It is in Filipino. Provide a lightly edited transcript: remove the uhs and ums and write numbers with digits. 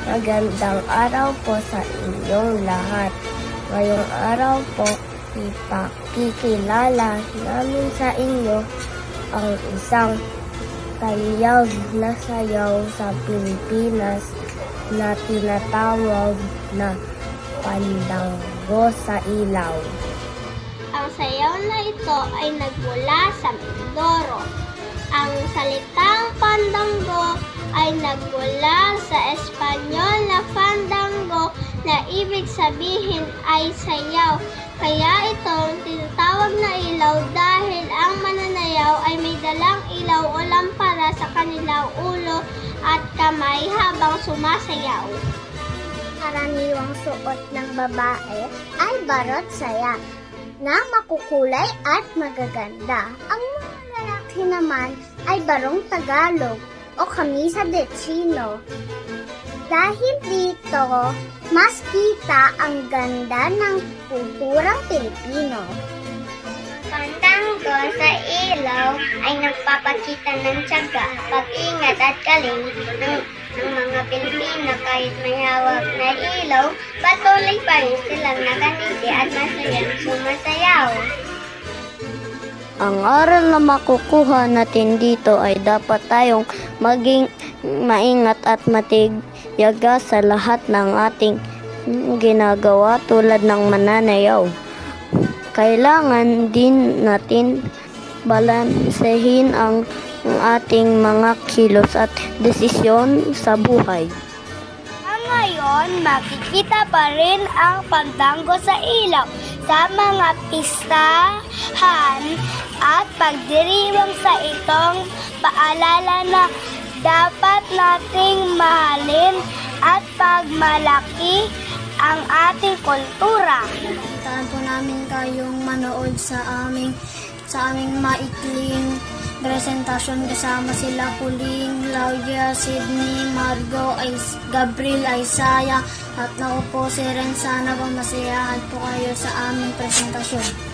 Magandang araw po sa inyong lahat. Ngayong araw po, ipakikilala namin sa inyo ang isang tanyag na sayaw sa Pilipinas na tinatawag na Pandango sa Ilaw. Ang sayaw na ito ay nagmula sa Mindoro. Ang salitang pandango ay nagmula sa Espanyol na fandango na ibig sabihin ay sayaw. Kaya itong tinatawag na ilaw dahil ang mananayaw ay may dalang ilaw o lampara sa kanilang ulo at kamay habang sumasayaw. Karaniwang suot ng babae ay barot saya na makukulay at magaganda. Ang mga lalaki naman ay barong Tagalog o kamisa de chino. Dahil dito, mas kita ang ganda ng kulturang Pilipino. Pandango sa ilaw ay nagpapakita ng tiyaga, pag-ingat at galing ng mga Pilipino kahit may hawak na ilaw, patuloy pa rin silang nakangiti at masayang sumasayaw. Ang aral na makukuha natin dito ay dapat tayong maging maingat at matiyaga sa lahat ng ating ginagawa tulad ng mananayaw. Kailangan din natin balansehin ang ating mga kilos at desisyon sa buhay. Ngayon, makikita pa rin ang pandango sa ilaw sa mga pistahan at pagdiriwang sa itong paalala na dapat nating mahalin at pagmalaki ang ating kultura. Taan po namin kayong manood sa aming maikling presentasyon kasama sila Puling, Claudia, Sydney, Margo, Gabriel, Isaiah at ako po si Ren. Sana po masayahan po kayo sa aming presentasyon.